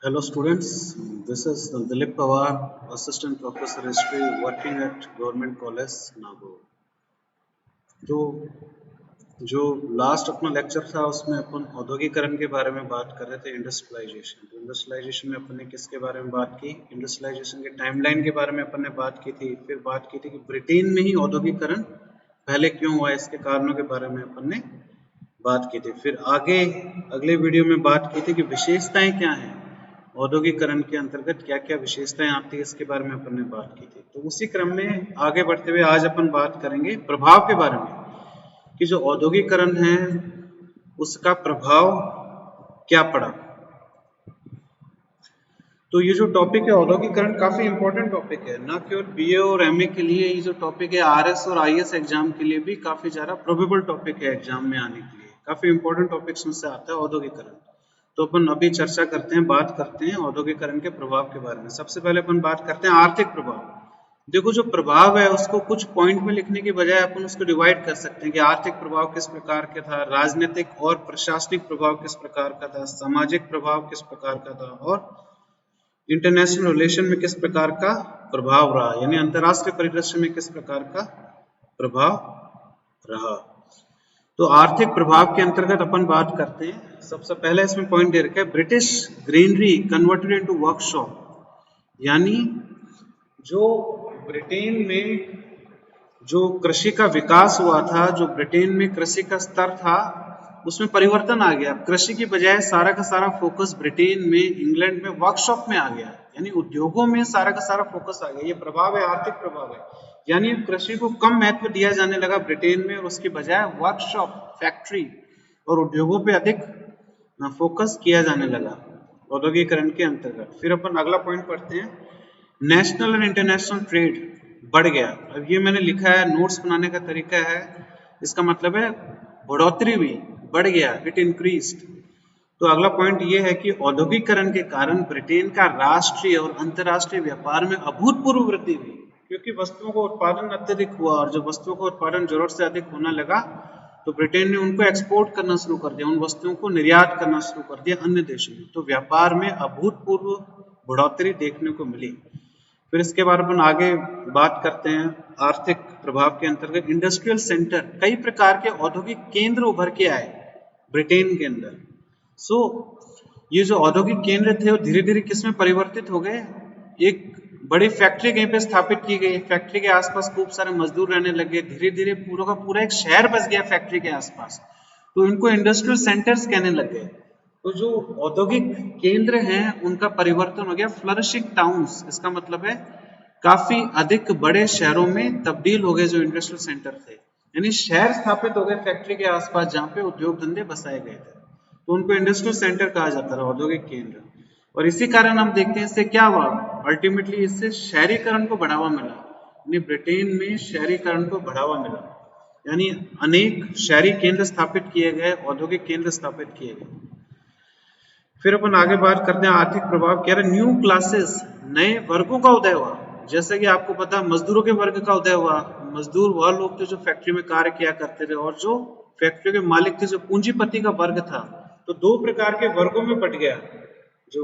Hello students, this is Dilip Pawar, Assistant Professor History working at Government College, Nagau. तो जो last अपना lecture था उसमें अपन औद्योगिकरण के बारे में बात कर रहे थे, इंडस्ट्रियलाइजेशन। तो इंडस्ट्रियलाइजेशन में अपन ने किसके बारे में बात की? इंडस्ट्रियलाइजेशन के टाइमलाइन के बारे में अपन ने बात की थी। फिर बात की थी कि ब्रिटेन में ही औद्योगिकरण पहले क्यों हुआ, इसके कारणों के बारे में अपन ने बात की थी। फिर आगे अगले वीडियो में बात की थी कि विशेषताएं क्या हैं, औद्योगिकरण के अंतर्गत क्या क्या विशेषताएं आती है, इसके बारे में अपन ने बात की थी। तो उसी क्रम में आगे बढ़ते हुए आज अपन बात करेंगे प्रभाव के बारे में कि जो औद्योगिकरण है उसका प्रभाव क्या पड़ा। तो ये जो टॉपिक है औद्योगिकरण काफी इंपॉर्टेंट टॉपिक है, ना केवल बीए और एमए के लिए। ये जो टॉपिक है आरएस और आईएएस एग्जाम के लिए भी काफी ज्यादा प्रोबेबल टॉपिक है एग्जाम में आने के लिए। काफी इंपॉर्टेंट टॉपिक्स में से आता है औद्योगिकरण। तो अपन अभी चर्चा करते हैं, बात करते हैं औद्योगिकरण के प्रभाव के बारे में। सबसे पहले अपन बात करते हैं आर्थिक प्रभाव। देखो, जो प्रभाव है उसको कुछ पॉइंट में लिखने की बजाय अपन उसको डिवाइड कर सकते हैं कि आर्थिक प्रभाव किस प्रकार का था, राजनीतिक और प्रशासनिक प्रभाव किस प्रकार का था, सामाजिक प्रभाव किस प्रकार का था, और इंटरनेशनल रिलेशन में किस प्रकार का प्रभाव रहा, यानी अंतरराष्ट्रीय परिदृश्य में किस प्रकार का प्रभाव रहा। तो आर्थिक प्रभाव के अंतर्गत अपन बात करते हैं। सबसे पहले इसमें पॉइंट दे रखा है, British greenery converted into workshop. यानी जो ब्रिटेन में जो कृषि का विकास हुआ था, जो ब्रिटेन में कृषि का स्तर था, उसमें परिवर्तन आ गया। कृषि की बजाय सारा का सारा फोकस ब्रिटेन में, इंग्लैंड में वर्कशॉप में आ गया, यानी उद्योगों में सारा का सारा फोकस आ गया। ये प्रभाव है, आर्थिक प्रभाव है। यानी कृषि को कम महत्व दिया जाने लगा ब्रिटेन में और उसकी बजाय वर्कशॉप, फैक्ट्री और उद्योगों पे अधिक फोकस किया जाने लगा औद्योगिकरण के अंतर्गत। फिर अपन अगला पॉइंट पढ़ते हैं, नेशनल और इंटरनेशनल ट्रेड बढ़ गया। अब ये मैंने लिखा है, नोट्स बनाने का तरीका है, इसका मतलब है बढ़ोतरी हुई, बढ़ गया, इट इंक्रीज्ड। तो अगला पॉइंट ये है कि औद्योगिकरण के कारण ब्रिटेन का राष्ट्रीय और अंतर्राष्ट्रीय व्यापार में अभूतपूर्व वृद्धि हुई, क्योंकि वस्तुओं का उत्पादन अत्यधिक हुआ और जब वस्तुओं का उत्पादन जरूरत से अधिक होने लगा तो ब्रिटेन ने उनको एक्सपोर्ट करना शुरू कर दिया, उन वस्तुओं को निर्यात करना शुरू कर दिया अन्य देशों में। तो व्यापार में अभूतपूर्व बढ़ोतरी देखने को मिली। फिर इसके बाद अपन आगे बात करते हैं आर्थिक प्रभाव के अंतर्गत इंडस्ट्रियल सेंटर, कई प्रकार के औद्योगिक केंद्र उभर के आए ब्रिटेन के अंदर। सो ये जो औद्योगिक केंद्र थे वो धीरे धीरे किसमें परिवर्तित हो गए, एक बड़ी फैक्ट्री कहीं पे स्थापित की गई, फैक्ट्री के आसपास खूब सारे मजदूर रहने लगे, धीरे धीरे पूरा का पूरा एक शहर बस गया फैक्ट्री के आसपास, तो इनको इंडस्ट्रियल सेंटर्स कहने लग गए। तो जो औद्योगिक केंद्र हैं उनका परिवर्तन हो गया फ्लरिशिंग टाउन्स। इसका मतलब है काफी अधिक बड़े शहरों में तब्दील हो गए जो इंडस्ट्रियल सेंटर थे, यानी शहर स्थापित हो गए फैक्ट्री के आसपास जहां पे उद्योग धंधे बसाए गए थे, तो उनको इंडस्ट्रियल सेंटर कहा जाता है, औद्योगिक केंद्र। और इसी कारण हम देखते हैं इससे क्या हुआ, अल्टीमेटली इससे शहरीकरण को बढ़ावा मिला, यानी ब्रिटेन में शहरीकरण को बढ़ावा मिला, यानी अनेक शहरी केंद्र स्थापित किए गए, औद्योगिक केंद्र स्थापित किए गए। फिर अपन आगे बात करते हैं आर्थिक प्रभाव क्या है, न्यू क्लासेस, नए वर्गों का उदय हुआ। जैसे कि आपको पता है मजदूरों के वर्ग का उदय हुआ। मजदूर वह लोग थे जो फैक्ट्री में कार्य किया करते थे, और जो फैक्ट्री के मालिक थे, जो पूंजीपति का वर्ग था। तो दो प्रकार के वर्गों में बट गया, जो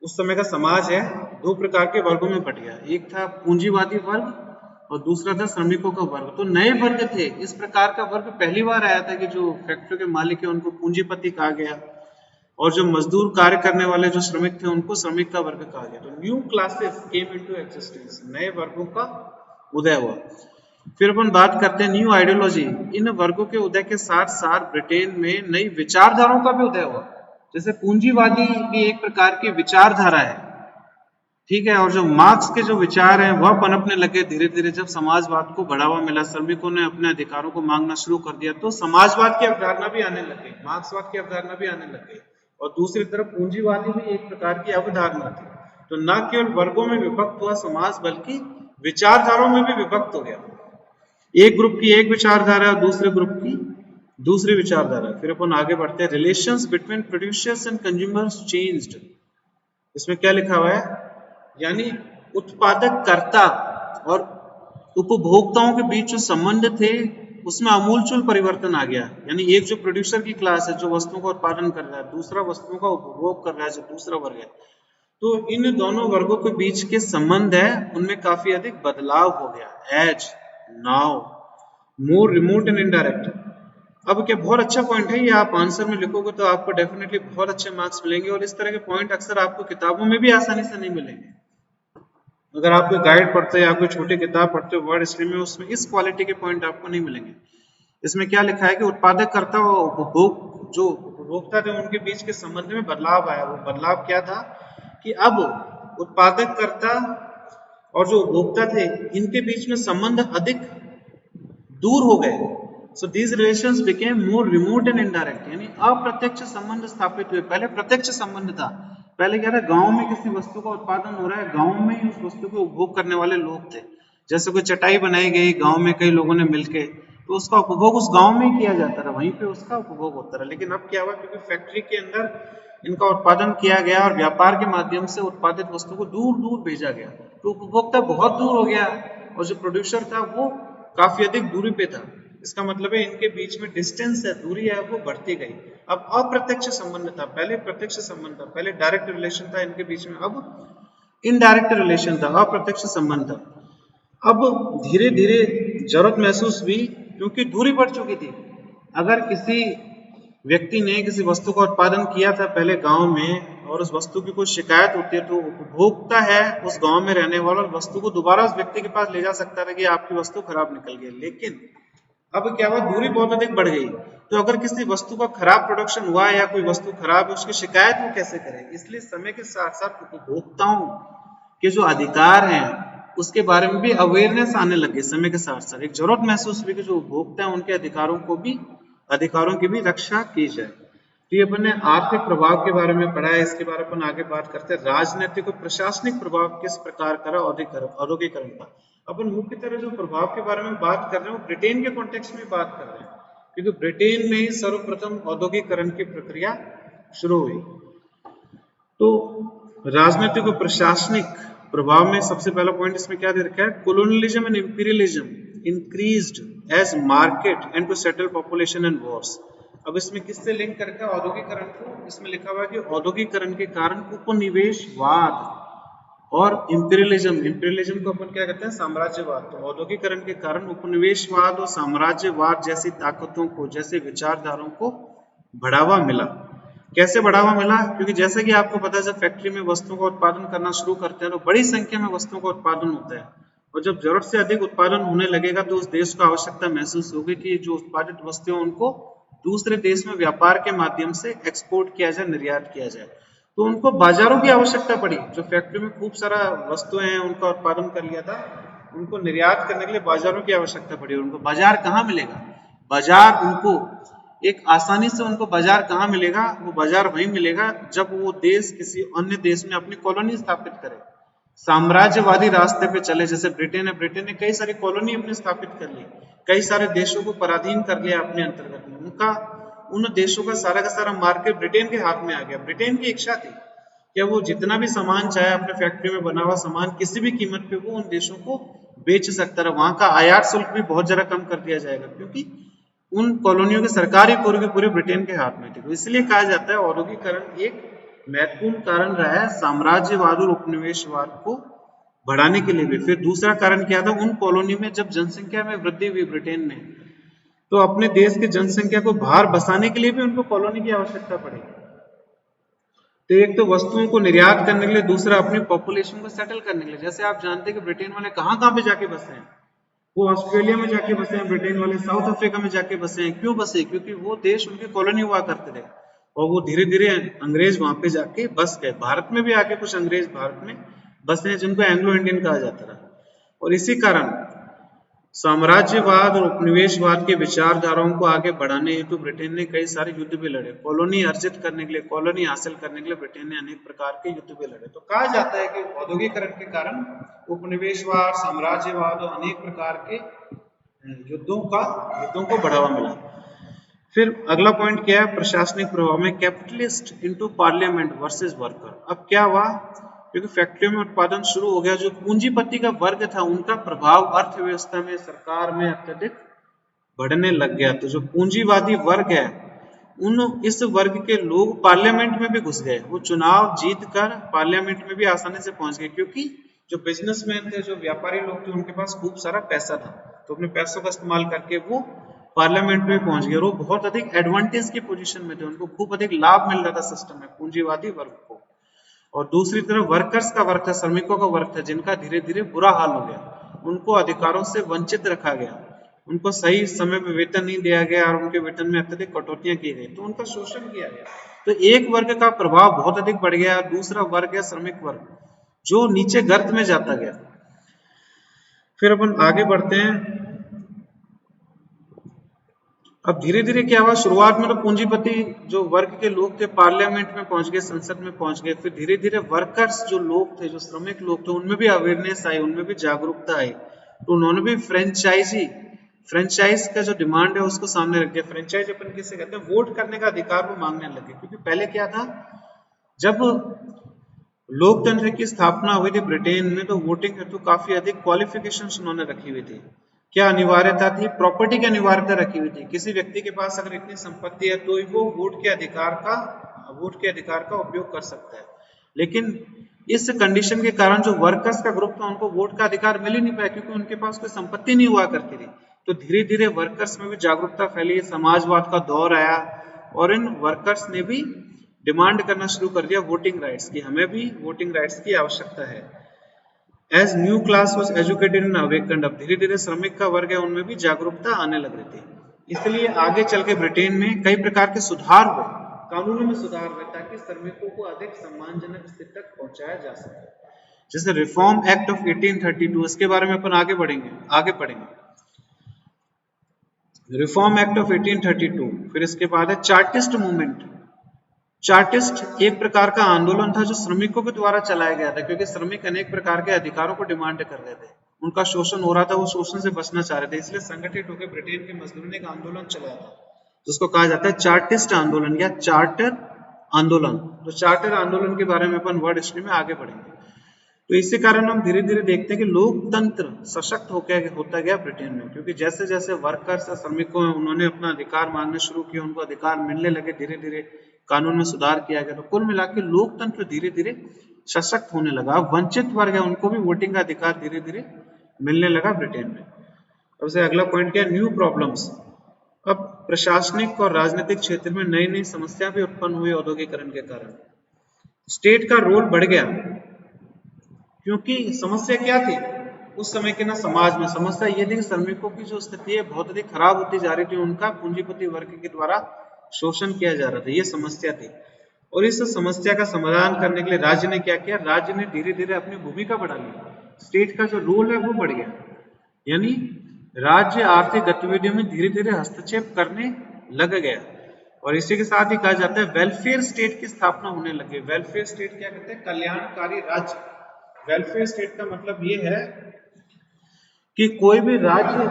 उस समय का समाज है दो प्रकार के वर्गों में बट गया, एक था पूंजीवादी वर्ग और दूसरा था श्रमिकों का वर्ग। तो नए वर्ग थे, इस प्रकार का वर्ग पहली बार आया था कि जो फैक्ट्री के मालिक है उनको पूंजीपति कहा गया, और जो मजदूर कार्य करने वाले जो श्रमिक थे उनको श्रमिक का वर्ग कहा गया। तो new classes came into existence, नए वर्गों का उदय हुआ। फिर अपन बात करते हैं न्यू आइडियोलॉजी, इन वर्गों के उदय के साथ साथ ब्रिटेन में नई विचारधाराओं का भी उदय हुआ। जैसे पूंजीवादी भी एक प्रकार की विचारधारा है, ठीक है, और जो मार्क्स के जो विचार हैं वह पनपने लगे धीरे धीरे। जब समाजवाद को बढ़ावा मिला, श्रमिकों ने अपने अधिकारों को मांगना शुरू कर दिया, तो समाजवाद की अवधारणा भी आने लग गई, मार्क्सवाद की अवधारणा भी आने लग गई, और दूसरी तरफ पूंजीवादी भी एक प्रकार की अवधारणा थी। तो न केवल वर्गों में विभक्त हुआ समाज, बल्कि विचारधाराओं में भी विभक्त हो गया। एक ग्रुप की एक विचारधारा और दूसरे ग्रुप की दूसरी विचारधारा। फिर अपन आगे बढ़ते हैं, relations between producers and consumers changed. इसमें क्या लिखा हुआ है, यानी उत्पादक कर्ता और उपभोक्ताओं के बीच जो संबंध थे उसमें आमूलचूल परिवर्तन आ गया। यानी एक जो प्रोड्यूसर की क्लास है जो वस्तुओं का उत्पादन कर रहा है, दूसरा वस्तुओं का उपभोग कर रहा है जो दूसरा वर्ग है, तो इन दोनों वर्गों के बीच के संबंध है उनमें काफी अधिक बदलाव हो गया। As now more remote and indirect. अब क्या बहुत अच्छा पॉइंट है, ये आप आंसर में लिखोगे तो आपको डेफिनेटली बहुत अच्छे मार्क्स मिलेंगे, और इस तरह के पॉइंट अक्सर आपको किताबों में भी आसानी से नहीं मिलेंगे। अगर आप कोई गाइड पढ़ते हो या कोई छोटी किताब पढ़ते हो वर्ड स्ट्रीम में, उसमें इस क्वालिटी के पॉइंट आपको नहीं मिलेंगे। इसमें क्या लिखा है कि उत्पादककर्ता और उपभोग जो उपभोक्ता थे उनके बीच के संबंध में बदलाव आया। वो बदलाव क्या था कि अब उत्पादककर्ता और जो उपभोक्ता थे इनके बीच में संबंध अधिक दूर हो गए। So these relations became more remote and indirect, यानी अप्रत्यक्ष संबंध स्थापित हुए। पहले प्रत्यक्ष संबंध था, पहले क्या था, गांव में किसी वस्तु का उत्पादन हो रहा है, गांव में ही उस वस्तु को उपभोग करने वाले लोग थे। जैसे कोई चटाई बनाई गई गांव में कई लोगों ने मिलके, तो उसका उपभोग उस गांव में ही किया जाता रहा, वहीं पे उसका उपभोग होता रहा। लेकिन अब क्या हुआ, क्योंकि फैक्ट्री के अंदर इनका उत्पादन किया गया और व्यापार के माध्यम से उत्पादित वस्तु को दूर दूर भेजा गया, तो उपभोक्ता बहुत दूर हो गया और जो प्रोड्यूसर था वो काफी अधिक दूरी पे था। इसका मतलब है इनके बीच में डिस्टेंस है, दूरी है, वो बढ़ती गई। अब अप्रत्यक्ष संबंध था, पहले प्रत्यक्ष संबंध था, पहले डायरेक्ट रिलेशन था इनके बीच में, अब इनडायरेक्ट रिलेशन था, अप्रत्यक्ष संबंध था। अब धीरे धीरे जरूरत महसूस हुई क्योंकि दूरी बढ़ चुकी थी। अगर किसी व्यक्ति ने किसी वस्तु का उत्पादन किया था पहले गांव में और उस वस्तु की कोई शिकायत होती है, तो उपभोक्ता है उस गांव में रहने वाला वस्तु को दोबारा उस व्यक्ति के पास ले जा सकता था कि आपकी वस्तु खराब निकल गई। लेकिन अब क्या हुआ, दूरी बहुत अधिक बढ़ गई। तो अगर किसी वस्तु का खराब प्रोडक्शन हुआ या कोई वस्तु खराब है, उसकी शिकायत वो कैसे करें। इसलिए समय के साथ साथ उपभोक्ताओं के जो अधिकार हैं उसके बारे में भी अवेयरनेस आने लगे। समय के साथ साथ एक जरूरत महसूस हुई कि जो उपभोक्ता है उनके अधिकारों की भी रक्षा की जाए। तो ये अपन ने आर्थिक प्रभाव के बारे में पढ़ा है, इसके बारे में अपन आगे बात करते हैं। राजनीतिक और प्रशासनिक प्रभाव किस प्रकार का औद्योगिकरण का। अपन मुख्य तरह जो प्रभाव के बारे में बात कर रहे हैं वो ब्रिटेन के कॉन्टेक्स्ट में बात कर रहे हैं, क्योंकि ब्रिटेन में ही सर्वप्रथम औद्योगिकरण की प्रक्रिया शुरू हुई। तो राजनीतिक और प्रशासनिक प्रभाव में सबसे पहला पॉइंट इसमें क्या दे रखा है, colonialism and imperialism increased as market and to settle population and wars. अब इसमें किससे लिंक करके औद्योगिकरण को, इसमें लिखा हुआ है कि औद्योगिकरण के कारण उपनिवेशवाद और इंपीरियलिज्म को अपन क्या कहते हैं, साम्राज्यवाद। तो औद्योगिकरण के कारण उपनिवेशवाद और साम्राज्यवाद जैसी ताकतों को, जैसे विचारधाराओं को बढ़ावा मिला। कैसे बढ़ावा मिला, क्योंकि जैसे कि आपको पता है जब फैक्ट्री में वस्तुओं का उत्पादन करना शुरू करते हैं तो बड़ी संख्या में वस्तुओं का उत्पादन होता है, और जब जरूरत से अधिक उत्पादन होने लगेगा तो उस देश को आवश्यकता महसूस होगी कि जो उत्पादित वस्तुएं उनको दूसरे देश में व्यापार के माध्यम से एक्सपोर्ट किया जाए, निर्यात किया जाए। तो उनको बाजारों की आवश्यकता पड़ी। जो फैक्ट्री में खूब सारा वस्तुएं हैं उनका उत्पादन कर लिया था, उनको निर्यात करने के लिए बाजारों की आवश्यकता पड़ी। उनको बाजार कहाँ मिलेगा, बाजार उनको एक आसानी से उनको बाजार कहाँ मिलेगा, वो बाजार वहीं मिलेगा जब वो देश किसी अन्य देश में अपनी कॉलोनी स्थापित करे, साम्राज्यवादी रास्ते पे चले। जैसे ब्रिटेन है, ब्रिटेन ने कई सारी कॉलोनी अपनी स्थापित कर ली, कई सारे देशों को पराधीन कर लिया अपने अंतर्गत में। उन देशों का सारा मार्केट ब्रिटेन के हाथ में आ गया। ब्रिटेन की इच्छा थी कि वो जितना भी सामान चाहे अपने फैक्ट्री में बना हुआ सामान किसी भी कीमत पे वो उन देशों को बेच सकता रहा। वहां का आयात शुल्क भी बहुत जरा कम कर दिया जाएगा, क्योंकि उन कॉलोनियों की सरकारी पूरी ब्रिटेन के हाथ में थी। तो इसलिए कहा जाता है औद्योगिकरण एक महत्वपूर्ण कारण रहा है साम्राज्यवाद और उपनिवेशवाद को बढ़ाने के लिए भी। फिर दूसरा कारण क्या था, उन कॉलोनी में जब जनसंख्या में वृद्धि हुई ब्रिटेन में, तो अपने देश की जनसंख्या को बाहर बसाने के लिए भी उनको कॉलोनी की आवश्यकता पड़ी। तो एक तो वस्तुओं को निर्यात करने के लिए, दूसरा अपनी पॉपुलेशन को सेटल करने के लिए। जैसे आप जानते हैं कि ब्रिटेन वाले कहाँ पे जाके बसे हैं, वो ऑस्ट्रेलिया में जाके बसे हैं, ब्रिटेन वाले साउथ अफ्रीका में जाके बसे हैं। क्यों बसे, क्योंकि वो देश उनकी कॉलोनी हुआ करते थे, और वो धीरे धीरे अंग्रेज वहां पे जाके बस गए। भारत में भी आके कुछ अंग्रेज भारत में बसे हैं, जिनको एंग्लो इंडियन कहा जाता था। और इसी कारण साम्राज्यवाद और उपनिवेशवाद के विचारधाराओं को आगे बढ़ाने हेतु ब्रिटेन ने कई सारे युद्ध भी लड़े। कॉलोनी अर्जित करने के लिए, कॉलोनी हासिल करने के लिए ब्रिटेन ने अनेक प्रकार के युद्ध भी लड़े। तो कहा जाता है कि औद्योगिकरण के कारण उपनिवेशवाद, साम्राज्यवाद और अनेक प्रकार के युद्धों को बढ़ावा मिला। फिर अगला पॉइंट क्या है, प्रशासनिक प्रभाव में capitalist into parliament versus worker. अब क्या हुआ, क्योंकि फैक्ट्रियों में उत्पादन शुरू हो गया, जो पूंजीपति का वर्ग था उनका प्रभाव अर्थव्यवस्था में, सरकार में अत्यधिक बढ़ने लग गया तो जो पूंजीवादी वर्ग है इस वर्ग के लोग पार्लियामेंट में भी घुस गए, वो चुनाव जीत कर पार्लियामेंट में भी आसानी से पहुंच गए, क्योंकि जो बिजनेसमैन थे, जो व्यापारी लोग थे, उनके पास खूब सारा पैसा था, तो अपने पैसों का इस्तेमाल करके वो पार्लियामेंट में पहुंच गए और वो बहुत अधिक एडवांटेज की पोजीशन में थे, उनको खूब अधिक लाभ मिल रहा था सिस्टम में, पूंजीवादी वर्ग को। और दूसरी तरफ वर्कर्स का वर्ग था, श्रमिकों का वर्ग था, जिनका धीरे धीरे बुरा हाल हो गया, उनको अधिकारों से वंचित रखा गया, उनको सही समय में वेतन नहीं दिया गया और उनके वेतन में अत्यधिक कटौतियां की गई, तो उनका शोषण किया गया। तो एक वर्ग का प्रभाव बहुत अधिक बढ़ गया, दूसरा वर्ग है श्रमिक वर्ग, जो नीचे गर्त में जाता गया। फिर अपन आगे बढ़ते हैं। अब धीरे धीरे क्या हुआ, शुरुआत में तो पूंजीपति जो वर्ग के लोग थे पार्लियामेंट में पहुंच गए, संसद में पहुंच गए, फिर धीरे धीरे वर्कर्स जो लोग थे, जो श्रमिक लोग थे, उनमें भी अवेयरनेस आई, उनमें भी जागरूकता आई, तो उन्होंने भी फ्रेंचाइज का जो डिमांड है उसको सामने रख दिया। फ्रेंचाइज अपन किसे कहते हैं, वोट करने का अधिकार वो मांगने लगे, क्योंकि पहले क्या था, जब लोकतंत्र की स्थापना हुई थी ब्रिटेन में, तो वोटिंग हेतु काफी अधिक क्वालिफिकेशंस उन्होंने रखी हुई थी। क्या अनिवार्यता थी, प्रॉपर्टी की अनिवार्यता रखी हुई थी, किसी व्यक्ति के पास अगर इतनी संपत्ति है तो वो वोट के अधिकार का उपयोग कर सकता है। लेकिन इस कंडीशन के कारण जो वर्कर्स का ग्रुप था, उनको वोट का अधिकार मिल ही नहीं पाया, क्योंकि उनके पास कोई संपत्ति नहीं हुआ करती थी। तो धीरे धीरे वर्कर्स में भी जागरूकता फैली, समाजवाद का दौर आया और इन वर्कर्स ने भी डिमांड करना शुरू कर दिया वोटिंग राइट्स की, हमें भी वोटिंग राइट्स की आवश्यकता है। As new class was educated in awakened, अब धीरे धीरे श्रमिक का वर्ग है उनमें भी जागरूकता आने लग रही थी। इसलिए आगे चल के ब्रिटेन में कई प्रकार के सुधार हुए, कानूनों में सुधार हुए, ताकि श्रमिकों को अधिक सम्मानजनक स्थिति तक पहुंचाया जा सके। जैसे रिफॉर्म एक्ट ऑफ 1832, इसके बारे में अपन आगे पढ़ेंगे। रिफॉर्म एक्ट ऑफ 1832, फिर इसके बाद है चार्टिस्ट मूवमेंट। चार्टिस्ट एक प्रकार का आंदोलन था जो श्रमिकों के द्वारा चलाया गया था, क्योंकि श्रमिक अनेक प्रकार के अधिकारों को डिमांड कर रहे थे, उनका शोषण हो रहा था, वो शोषण से बचना चाह रहे थे, इसलिए संगठित होकर ब्रिटेन के मजदूरों ने एक आंदोलन चलाया था, जिसको कहा जाता है चार्टिस्ट आंदोलन या चार्टर आंदोलन। तो चार्टर आंदोलन के बारे में अपन वर्ड हिस्ट्री में आगे बढ़ेंगे। तो इसी कारण हम धीरे धीरे देखते हैं कि लोकतंत्र सशक्त होता गया ब्रिटेन में, क्योंकि जैसे जैसे वर्कर्स या श्रमिकों हैं, उन्होंने अपना अधिकार मांगने शुरू किए, उनको अधिकार मिलने लगे, धीरे धीरे कानून में सुधार किया गया, तो कुल मिला के लोकतंत्र धीरे धीरे सशक्त होने लगा। वंचित वर्ग है उनको भी वोटिंग का अधिकार धीरे धीरे मिलने लगा ब्रिटेन में। अब से अगला पॉइंट क्या है, न्यू प्रॉब्लम्स। अब प्रशासनिक और राजनीतिक क्षेत्र में नई नई समस्या भी उत्पन्न हुई औद्योगिकरण के कारण। स्टेट का रोल बढ़ गया, क्योंकि समस्या क्या थी उस समय के ना समाज में, समस्या ये थी कि श्रमिकों की जो स्थिति है बहुत अधिक खराब होती जा रही थी, उनका पूंजीपति वर्ग के द्वारा शोषण किया जा रहा था, ये समस्या थी। और इस समस्या का समाधान करने के लिए राज्य ने क्या किया, राज्य ने धीरे धीरे अपनी भूमिका बढ़ा ली, स्टेट का जो रोल है वो बढ़ गया, यानी राज्य आर्थिक गतिविधियों में धीरे धीरे हस्तक्षेप करने लग गया। और इसी के साथ ही कहा जाता है वेलफेयर स्टेट की स्थापना होने लगी। वेलफेयर स्टेट क्या कहते हैं, कल्याणकारी राज्य। वेलफेयर स्टेट का मतलब ये है कि कोई भी राज्य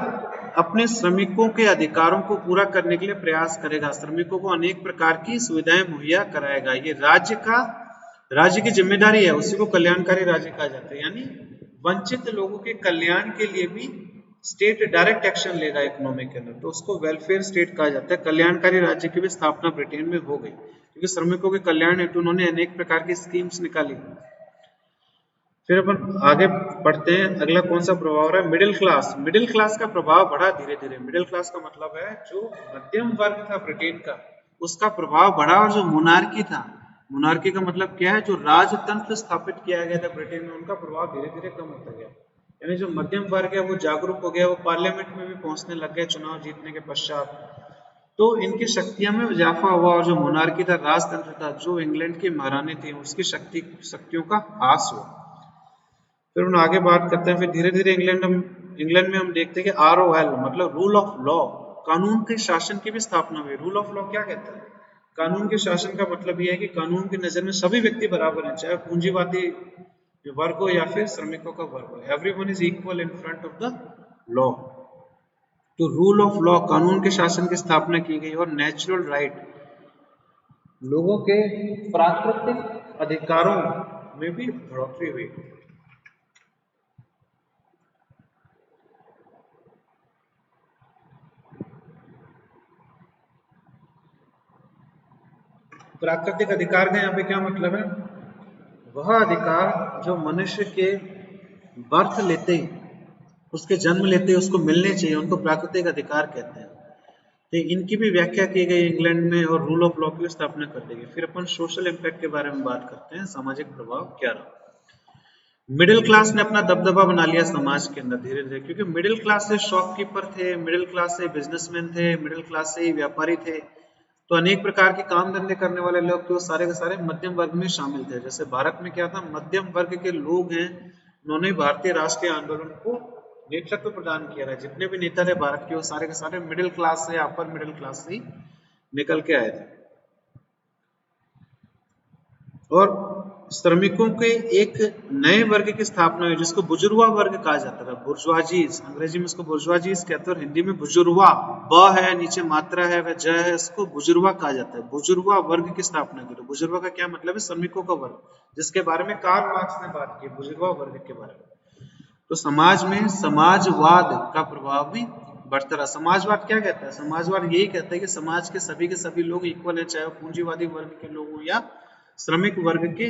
अपने श्रमिकों के अधिकारों को पूरा करने के लिए प्रयास करेगा, श्रमिकों को अनेक प्रकार की सुविधाएं मुहैया कराएगा, ये राज्य की जिम्मेदारी है, उसी को कल्याणकारी राज्य कहा जाता है। यानी वंचित लोगों के कल्याण के लिए भी स्टेट डायरेक्ट एक्शन लेगा इकोनॉमी के अंदर, तो उसको वेलफेयर स्टेट कहा जाता है। कल्याणकारी राज्य की भी स्थापना ब्रिटेन में हो गई, क्योंकि श्रमिकों के कल्याण हेतु उन्होंने अनेक प्रकार की स्कीम्स निकाली। फिर अपन आगे बढ़ते हैं, अगला कौन सा प्रभाव रहा है, मिडिल क्लास। मिडिल क्लास का प्रभाव बढ़ा धीरे धीरे। मिडिल क्लास का मतलब है जो मध्यम वर्ग था ब्रिटेन का, उसका प्रभाव बढ़ा। और जो मोनार्की था, मोनार्की का मतलब क्या है, जो राजतंत्र स्थापित किया गया था ब्रिटेन में, उनका प्रभाव धीरे धीरे कम होता गया। यानी जो मध्यम वर्ग है वो जागरूक हो गया, वो पार्लियामेंट में भी पहुंचने लग गए चुनाव जीतने के पश्चात, तो इनकी शक्तियों में इजाफा हुआ। और जो मोनार्की था, राजतंत्र था, जो इंग्लैंड की महारानी थी, उसकी शक्तियों का ह्रास हुआ। फिर हम आगे बात करते हैं, फिर धीरे धीरे इंग्लैंड में हम देखते हैं कि ROL मतलब रूल ऑफ लॉ, कानून के शासन की भी स्थापना हुई। रूल ऑफ लॉ क्या कहता है, कानून के शासन का मतलब यह है कि कानून की नजर में सभी व्यक्ति बराबर हैं, चाहे पूंजीवादी वर्ग हो या फिर श्रमिकों का वर्ग हो, everyone is equal in front of the law. तो रूल ऑफ लॉ, कानून के शासन की स्थापना की गई। और नेचुरल राइट, लोगों के प्राकृतिक अधिकारों में भी बढ़ोतरी हुई। प्राकृतिक अधिकार का यहाँ पे क्या मतलब है? वह अधिकार जो मनुष्य के बर्थ लेते ही, उसके जन्म लेते ही उसको मिलने चाहिए, उनको प्राकृतिक अधिकार कहते हैं। तो इनकी भी व्याख्या की गई इंग्लैंड में और रूल ऑफ लॉ की स्थापना कर दी गई। फिर अपन सोशल इम्पैक्ट के बारे में बात करते हैं, सामाजिक प्रभाव क्या रहा। मिडिल क्लास ने अपना दबदबा बना लिया समाज के अंदर धीरे धीरे, क्योंकि मिडिल क्लास से शॉपकीपर थे, मिडिल क्लास से बिजनेसमैन थे, मिडिल क्लास से व्यापारी थे, तो अनेक प्रकार के काम धंधे करने वाले लोग तो सारे के सारे मध्यम वर्ग में शामिल थे। जैसे भारत में क्या था, मध्यम वर्ग के लोग हैं, उन्होंने भारतीय राष्ट्रीय आंदोलन को नेतृत्व प्रदान किया है। जितने भी नेता थे भारत के, वो सारे के सारे मिडिल क्लास से, अपर मिडिल क्लास से निकल के आए थे। और श्रमिकों के एक नए वर्ग की स्थापना हुई जिसको बुजुर्वा वर्ग कहा जाता था, बुर्जुआजीज, अंग्रेजी में इसको बुर्जुआजीज कहते हैं और हिंदी में बुजुर्वा, ब है नीचे मात्रा है वह ज है, इसको बुजुर्वा कहा जाता है। बुजुर्वा वर्ग की स्थापना की। तो बुजुर्वा का क्या मतलब है? श्रमिकों का वर्ग, जिसके बारे में कार्ल मार्क्स ने बात की, बुजुर्वा वर्ग के बारे में। तो समाज में समाजवाद का प्रभाव भी बढ़ता रहा। समाजवाद क्या कहता है? समाजवाद यही कहता है कि समाज के सभी लोग इक्वल है, चाहे वो पूंजीवादी वर्ग के लोग हों या श्रमिक वर्ग के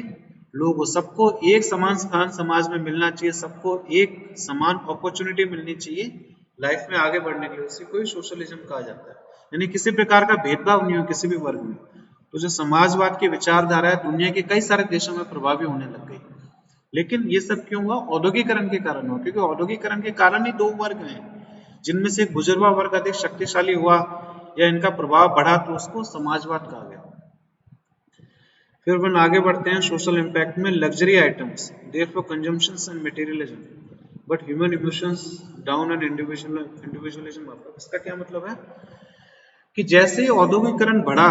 लोग हो, सबको एक समान स्थान समाज में मिलना चाहिए, सबको एक समान अपॉर्चुनिटी मिलनी चाहिए लाइफ में आगे बढ़ने के लिए। उसी को ही सोशलिज्म कहा जाता है, यानी किसी प्रकार का भेदभाव नहीं हो किसी भी वर्ग में। तो जो समाजवाद की विचारधारा है दुनिया के कई सारे देशों में प्रभावी होने लग गई। लेकिन ये सब क्यों हुआ? औद्योगिकरण के कारण हुआ, क्योंकि औद्योगिकरण के कारण ही दो वर्ग हैं, जिनमें से एक बुजुर्गा वर्ग अधिक शक्तिशाली हुआ या इनका प्रभाव बढ़ा, तो उसको समाजवाद कहा गया। फिर अपन आगे बढ़ते हैं सोशल इम्पैक्ट में। Luxury items therefore consumptions and materialism but human emotions down and individualism. इसका क्या मतलब है कि जैसे औद्योगिकरण बढ़ा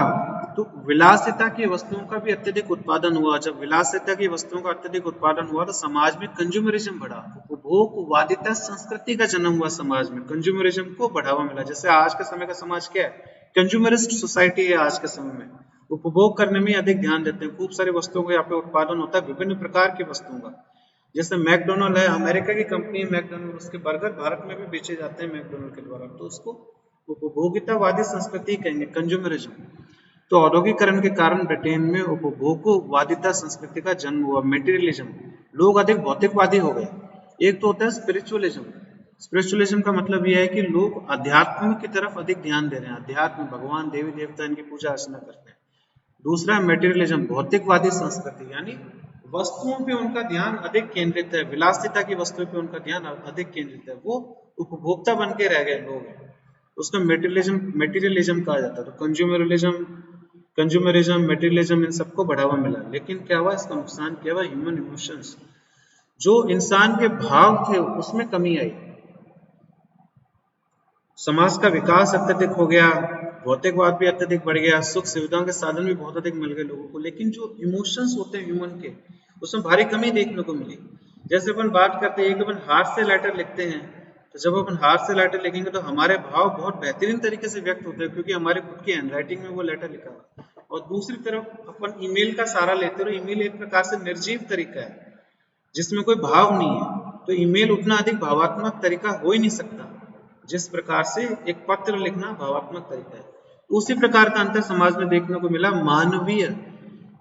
तो विलासिता की वस्तुओं का भी अत्यधिक उत्पादन हुआ। जब विलासिता की वस्तुओं का अत्यधिक उत्पादन हुआ तो समाज में कंज्यूमरिज्म बढ़ा, उपभोगवादिता संस्कृति का जन्म हुआ। समाज में कंज्यूमरिज्म को बढ़ावा मिला। जैसे आज के समय का समाज क्या है? कंज्यूमरिस्ट सोसाइटी है। आज के समय में उपभोग करने में अधिक ध्यान देते हैं। खूब सारी वस्तुओं का यहाँ पे उत्पादन होता है, विभिन्न प्रकार की वस्तुओं का। जैसे मैकडोनल्ड है, अमेरिका की कंपनी है मैकडोनल्ड, उसके बर्गर भारत में भी बेचे जाते हैं मैकडोनल्ड के द्वारा, तो उसको उपभोगितावादी संस्कृति कहेंगे, कंज्यूमरिज्म। तो औद्योगिकरण के कारण ब्रिटेन में उपभोगवादिता संस्कृति का जन्म हुआ। मटेरियलिज्म, लोग अधिक भौतिकवादी हो गए। एक तो होता है स्पिरिचुअलिज्म। स्पिरिचुअलिज्म का मतलब यह है कि लोग अध्यात्म की तरफ अधिक ध्यान दे रहे हैं, अध्यात्म, भगवान, देवी देवता, इनकी पूजा अर्चना करते हैं। दूसरा मटेरियलिज्म, भौतिकवादी संस्कृति, यानी वस्तुओं पे उनका ध्यान अधिक केंद्रित है, विलासिता की वस्तुओं पे उनका ध्यान अधिक केंद्रित है, वो उपभोक्ता बन के रह गए लोग हैं, उसका मटेरियलिज्म कहा जाता है। तो कंज्यूमरिज्म, मटेरियलिज्म, इन सबको बढ़ावा मिला। लेकिन क्या हुआ? इसका नुकसान क्या हुआ? ह्यूमन इमोशंस, जो इंसान के भाव थे उसमें कमी आई। समाज का विकास अत्यधिक हो गया, भौतिकवाद भी अत्यधिक बढ़ गया, सुख सुविधाओं के साधन भी बहुत अधिक मिल गए लोगों को, लेकिन जो इमोशंस होते हैं ह्यूमन के, उसमें भारी कमी देखने को मिली। जैसे अपन बात करते हैं कि अपन हाथ से लेटर लिखते हैं, तो जब अपन हाथ से लेटर लिखेंगे तो हमारे भाव बहुत बेहतरीन तरीके से व्यक्त होते हैं, क्योंकि हमारे खुद की हैंडराइटिंग में वो लेटर लिखा हुआ। और दूसरी तरफ अपन ईमेल का सहारा लेते हैं, ईमेल एक प्रकार से निर्जीव तरीका है जिसमें कोई भाव नहीं है, तो ईमेल उतना अधिक भावात्मक तरीका हो ही नहीं सकता जिस प्रकार से एक पत्र लिखना भावात्मक तरीका है। उसी प्रकार का अंतर समाज में देखने को मिला। मानवीय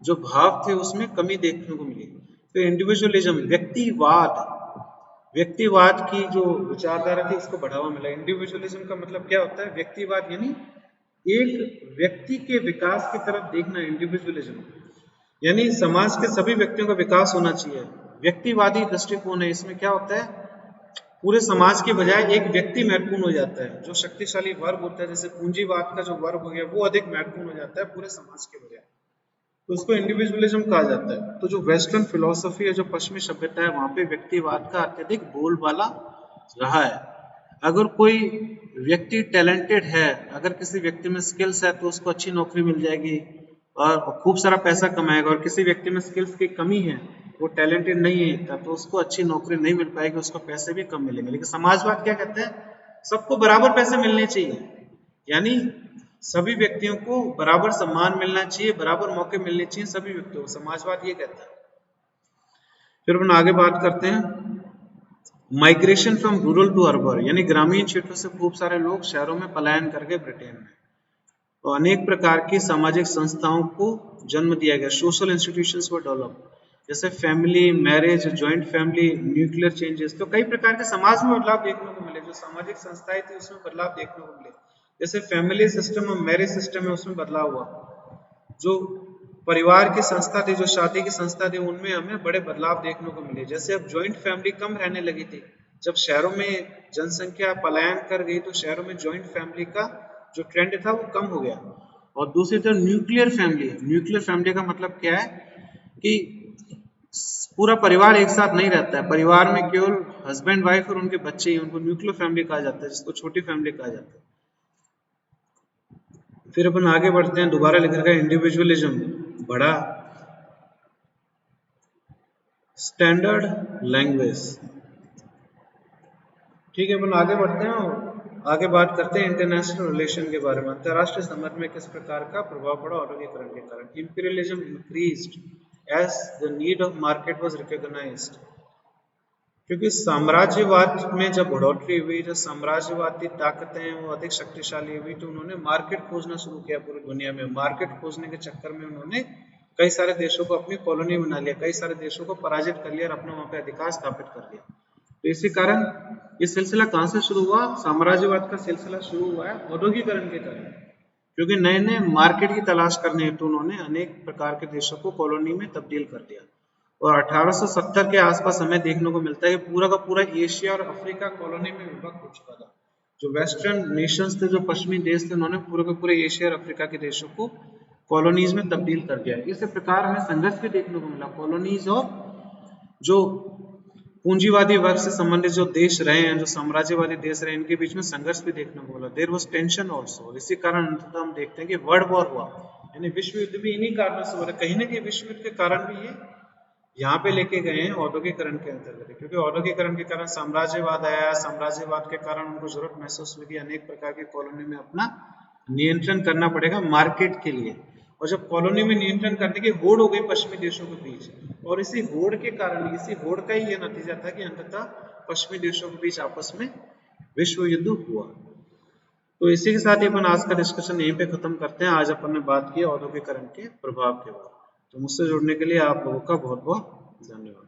जो भाव थे उसमें कमी देखने को मिली। तो इंडिविजुअलिज्म, व्यक्तिवाद की जो विचारधारा थी उसको बढ़ावा मिला। इंडिविजुअलिज्म का मतलब क्या होता है? व्यक्तिवाद, यानी एक व्यक्ति के विकास की तरफ देखना। इंडिविजुअलिज्म यानी समाज के सभी व्यक्तियों का विकास होना चाहिए। व्यक्तिवादी दृष्टिकोण है, इसमें क्या होता है? पूरे समाज के बजाय एक व्यक्ति महत्वपूर्ण हो जाता है। जो शक्तिशाली वर्ग होता है, जैसे पूंजीवाद का जो वर्ग हो गया, वो अधिक महत्वपूर्ण हो जाता है पूरे समाज के बजाय, तो उसको इंडिविजुअलिज्म कहा जाता है। तो जो वेस्टर्न फिलोसफी है, जो पश्चिमी सभ्यता है, वहां पे व्यक्तिवाद का अत्यधिक बोलबाला रहा है। अगर कोई व्यक्ति टैलेंटेड है, अगर किसी व्यक्ति में स्किल्स है, तो उसको अच्छी नौकरी मिल जाएगी और खूब सारा पैसा कमाएगा। और किसी व्यक्ति में स्किल्स की कमी है, वो टैलेंटेड नहीं है, तो उसको अच्छी नौकरी नहीं मिल पाएगी, उसको पैसे भी कम मिलेंगे। लेकिन समाजवाद क्या कहते हैं? सबको बराबर पैसे मिलने चाहिए, यानी सभी व्यक्तियों को बराबर सम्मान मिलना चाहिए, बराबर मौके मिलने चाहिए सभी व्यक्तियों को। समाजवाद ये कहता है। फिर अपन आगे बात करते हैं migration from rural to urban, यानी ग्रामीण क्षेत्रों से खूब सारे लोग शहरों में पलायन कर गए ब्रिटेन में। और अनेक प्रकार की सामाजिक संस्थाओं को जन्म दिया गया। सोशल इंस्टीट्यूशंस वर डेवलप, जैसे family, marriage, joint family, nuclear changes. तो कई प्रकार के समाज में बदलाव देखने को मिले, जो सामाजिक संस्थाएं थी उसमें बदलाव देखने को मिले। जैसे फैमिली सिस्टम और मैरिज सिस्टम है उसमें बदलाव हुआ। जो परिवार की संस्था थी, जो शादी की संस्था थी, उनमें हमें बड़े बदलाव देखने को मिले। जैसे अब ज्वाइंट फैमिली कम रहने लगी थी। जब शहरों में जनसंख्या पलायन कर गई तो शहरों में ज्वाइंट फैमिली का जो ट्रेंड था वो कम हो गया। और दूसरी तरफ न्यूक्लियर फैमिली, न्यूक्लियर फैमिली का मतलब क्या है कि पूरा परिवार एक साथ नहीं रहता है, परिवार में केवल हस्बैंड वाइफ और उनके बच्चे ही, उनको न्यूक्लियर फैमिली कहा जाता है, जिसको छोटी फैमिली कहा जाता है। फिर अपन आगे बढ़ते हैं, दोबारा लिख रखा है इंडिविजुअलिज्म बढ़ा, स्टैंडर्ड लैंग्वेज। ठीक है, अपन आगे बढ़ते हैं और आगे बात करते हैं इंटरनेशनल रिलेशन के बारे में। अंतरराष्ट्रीय संबंध में किस प्रकार का प्रभाव पड़ा औद्योगिकरण के कारण। Imperialism increased as the need of market was recognised. क्योंकि साम्राज्यवाद में जब बढ़ोतरी हुई, जो साम्राज्यवादी ताकतें वो अधिक शक्तिशाली हुई, तो उन्होंने मार्केट खोजना शुरू किया पूरी दुनिया में। मार्केट खोजने के चक्कर में उन्होंने कई सारे देशों को अपनी कॉलोनी बना लिया, कई सारे देशों को पराजित कर लिया और अपना वहां पे अधिकार स्थापित कर लिया। तो इसी कारण ये सिलसिला कहाँ से शुरू हुआ? साम्राज्यवाद का सिलसिला शुरू हुआ है औद्योगिकरण के कारण, क्योंकि नए नए मार्केट की तलाश करने हेतु उन्होंने अनेक प्रकार के देशों को कॉलोनी में तब्दील कर दिया। और 1870 के आसपास हमें देखने को मिलता है कि पूरा का पूरा एशिया और अफ्रीका कॉलोनी में विभक्त हो चुका था। जो वेस्टर्न नेशंस थे, जो पश्चिमी देश थे, उन्होंने पूरे के पूरे एशिया और अफ्रीका के देशों को कॉलोनीज में तब्दील कर दिया। इस प्रकार हमें संघर्ष भी देखने को मिला कॉलोनीज और जो पूंजीवादी वर्ग से संबंधित जो देश रहे हैं, जो साम्राज्यवादी देश रहे, इनके बीच में संघर्ष भी देखने को मिला। There was tension also. और इसी कारण अंततः हम देखते हैं कि वर्ल्ड वॉर हुआ, यानी विश्व युद्ध भी इन्हीं कारणों से हो रहा है। कहीं ना कहीं विश्व युद्ध के कारण भी ये यहाँ पे लेके गए हैं औद्योगिकरण के अंतर्गत, क्योंकि औद्योगिकरण के कारण साम्राज्यवाद आया। साम्राज्यवाद के कारण उनको जरूरत महसूस हुई कि अनेक प्रकार की कॉलोनी में अपना नियंत्रण करना पड़ेगा मार्केट के लिए। और जब कॉलोनी में नियंत्रण करने की होड़ हो गई पश्चिमी देशों के बीच, और इसी होड़ के कारण, इसी होड़ का ही यह नतीजा था कि अंततः पश्चिमी देशों के बीच आपस में विश्व युद्ध हुआ। तो इसी के साथ ही अपन आज का डिस्कशन यहीं पे खत्म करते हैं। आज अपन ने बात की औद्योगिकरण के प्रभाव के बारे में। तो मुझसे जुड़ने के लिए आप लोगों का बहुत बहुत धन्यवाद।